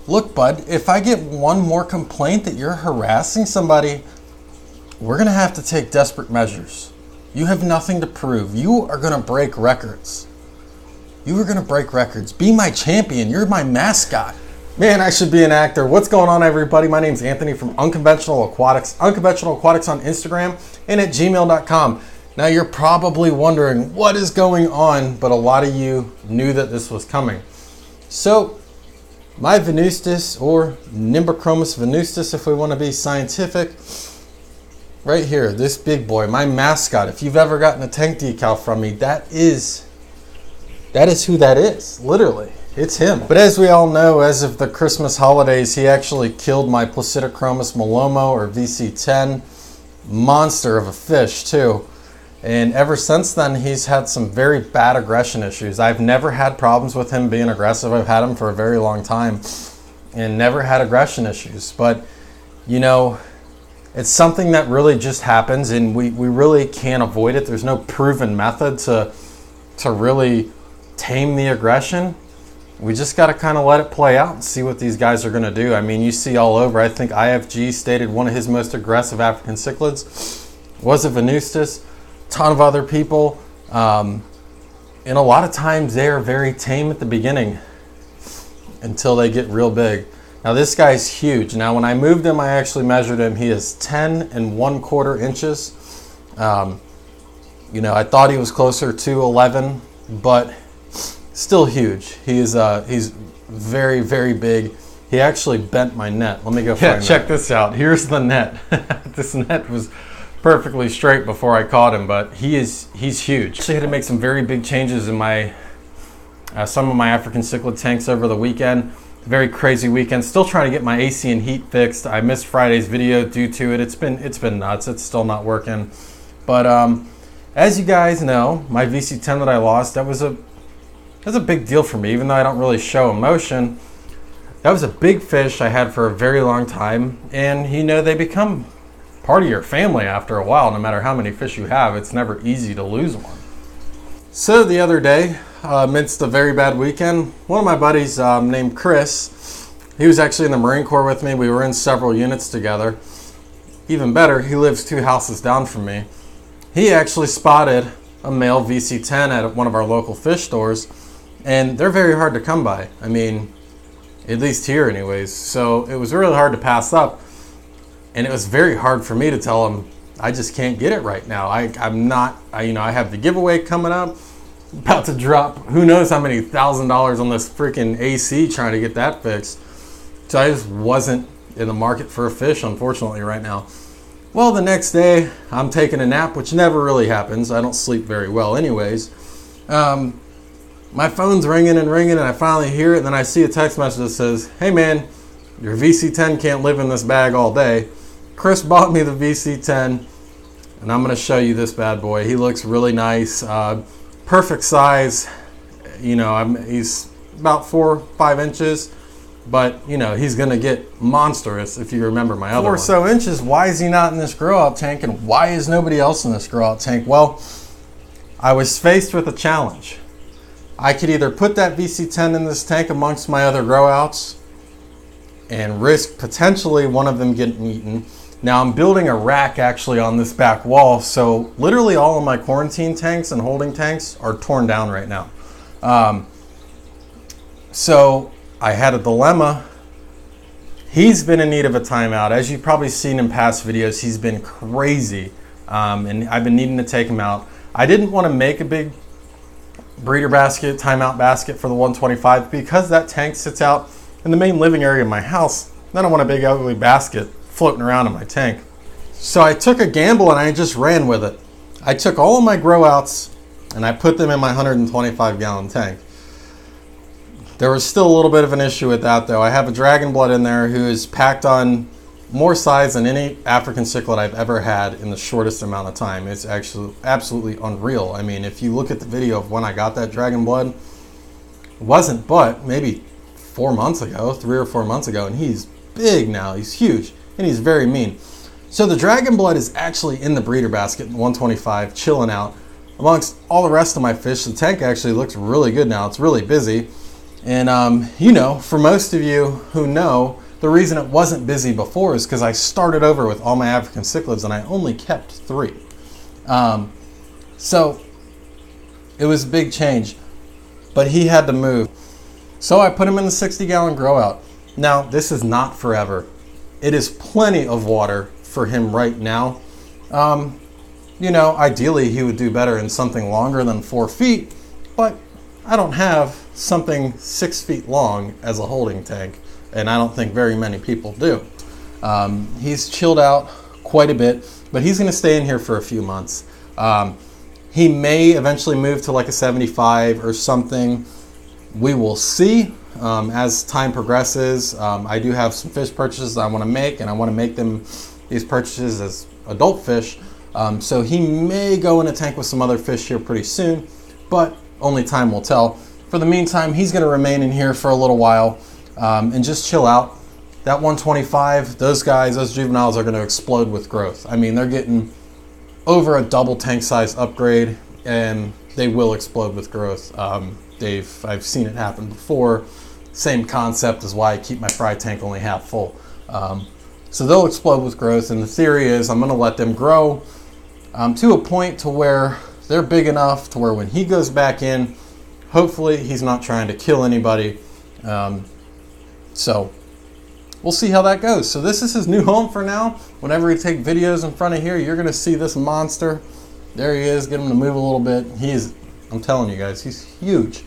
look, bud, if I get one more complaint that you're harassing somebody, we're going to have to take desperate measures. You have nothing to prove. You are going to break records. You are going to break records. Be my champion. You're my mascot. Man, I should be an actor. What's going on, everybody? My name's Anthony from Unconventional Aquatics. Unconventional Aquatics on Instagram and at gmail.com. Now, you're probably wondering what is going on, but a lot of you knew that this was coming. So, my venustus, or Nimbochromis venustus, if we want to be scientific, right here, this big boy, my mascot. If you've ever gotten a tank decal from me, that is who that is, literally. It's him. But as we all know, as of the Christmas holidays, he actually killed my placidochromis milomo, or VC10, monster of a fish too. And ever since then, he's had some very bad aggression issues. I've never had problems with him being aggressive. I've had him for a very long time and never had aggression issues. But, you know, it's something that really just happens, and we really can't avoid it. There's no proven method to really tame the aggression. We just got to kind of let it play out and see what these guys are going to do. I mean, you see all over. I think IFG stated one of his most aggressive African cichlids was a venustus. Ton of other people, and a lot of times they are very tame at the beginning until they get real big. Now this guy's huge. Now when I moved him, I actually measured him. He is 10 1/4 inches. You know, I thought he was closer to 11, but still huge. He's very, very big. He actually bent my net. Let me go find that. Check this out. Here's the net. This net was perfectly straight before I caught him, but he's huge. Actually had to make some very big changes in my some of my African cichlid tanks over the weekend. Very crazy weekend. Still trying to get my AC and heat fixed. I missed Friday's video due to it. It's been nuts. It's still not working. But as you guys know, my VC10 that I lost, that was a big deal for me, even though I don't really show emotion. That was a big fish I had for a very long time, and you know, they become part of your family after a while. No matter how many fish you have, it's never easy to lose one. So the other day, amidst a very bad weekend, one of my buddies named Chris, he was actually in the Marine Corps with me. We were in several units together. Even better, he lives 2 houses down from me. He actually spotted a male VC10 at one of our local fish stores, and they're very hard to come by. I mean, at least here anyways. So it was really hard to pass up. And it was very hard for me to tell him, I just can't get it right now. I have the giveaway coming up, about to drop who knows how many $1,000s on this freaking AC trying to get that fixed. So I just wasn't in the market for a fish, unfortunately, right now. Well, the next day, I'm taking a nap, which never really happens. I don't sleep very well anyways. My phone's ringing, and I finally hear it, and then I see a text message that says, hey man, your VC10 can't live in this bag all day. Chris bought me the VC10, and I'm going to show you this bad boy. He looks really nice, perfect size. You know, he's about 4 or 5 inches, but you know, he's going to get monstrous if you remember my other 4 or so inches. Why is he not in this grow out tank, and why is nobody else in this grow out tank? Well, I was faced with a challenge. I could either put that VC10 in this tank amongst my other grow outs and risk potentially one of them getting eaten. Now I'm building a rack actually on this back wall, so literally all of my quarantine tanks and holding tanks are torn down right now. So I had a dilemma. He's been in need of a timeout. As you've probably seen in past videos, he's been crazy, and I've been needing to take him out. I didn't want to make a big breeder basket, timeout basket for the 125 because that tank sits out in the main living area of my house. I don't want a big ugly basket floating around in my tank. So I took a gamble and I just ran with it. I took all of my grow outs and I put them in my 125 gallon tank. There was still a little bit of an issue with that though. I have a dragon blood in there who is packed on more size than any African cichlid I've ever had in the shortest amount of time. It's actually absolutely unreal. I mean, if you look at the video of when I got that dragon blood, it wasn't but maybe 4 months ago, 3 or 4 months ago, and he's big now. He's huge, and he's very mean. So the dragon blood is actually in the breeder basket, 125, chilling out amongst all the rest of my fish. The tank actually looks really good now. It's really busy. And you know, for most of you who know, the reason it wasn't busy before is because I started over with all my African cichlids and I only kept 3. So it was a big change, but he had to move. So I put him in the 60-gallon grow out. Now, this is not forever. It is plenty of water for him right now. You know, ideally he would do better in something longer than 4 feet, but I don't have something 6 feet long as a holding tank, and I don't think very many people do. He's chilled out quite a bit, but he's going to stay in here for a few months. He may eventually move to like a 75 or something. We will see as time progresses. I do have some fish purchases I want to make, and I want to make these purchases as adult fish. So he may go in a tank with some other fish here pretty soon, but only time will tell. For the meantime, he's going to remain in here for a little while and just chill out. That 125, those juveniles are going to explode with growth. I mean, they're getting over a double tank size upgrade, and they will explode with growth. I've seen it happen before. Same concept is why I keep my fry tank only half full. So they'll explode with growth, and the theory is I'm going to let them grow to a point to where they're big enough to where when he goes back in, hopefully he's not trying to kill anybody. So we'll see how that goes. So this is his new home for now. Whenever we take videos in front of here, you're going to see this monster. There he is. Get him to move a little bit. I'm telling you guys, he's huge.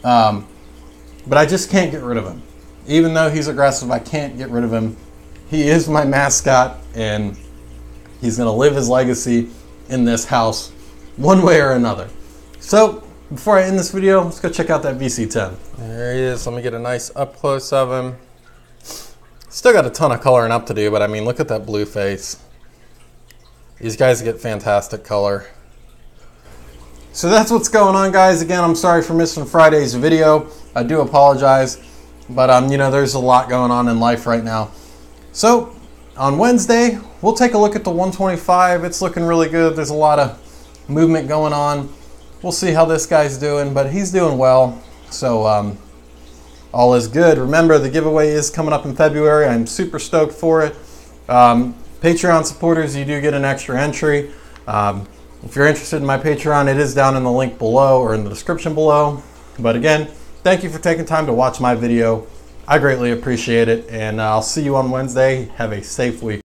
But I just can't get rid of him. Even though he's aggressive, I can't get rid of him. He is my mascot, and he's going to live his legacy in this house one way or another. So before I end this video, let's go check out that VC10. There he is. Let me get a nice up close of him. Still got a ton of coloring up to do, but I mean, look at that blue face. These guys get fantastic color. So that's what's going on, guys. Again, I'm sorry for missing Friday's video. I do apologize, but you know, there's a lot going on in life right now. So on Wednesday, we'll take a look at the 125. It's looking really good. There's a lot of movement going on. We'll see how this guy's doing, but he's doing well. So all is good. Remember, the giveaway is coming up in February. I'm super stoked for it. Patreon supporters, you do get an extra entry. If you're interested in my Patreon, it is down in the link below or in the description below. But again, thank you for taking time to watch my video. I greatly appreciate it, and I'll see you on Wednesday. Have a safe week.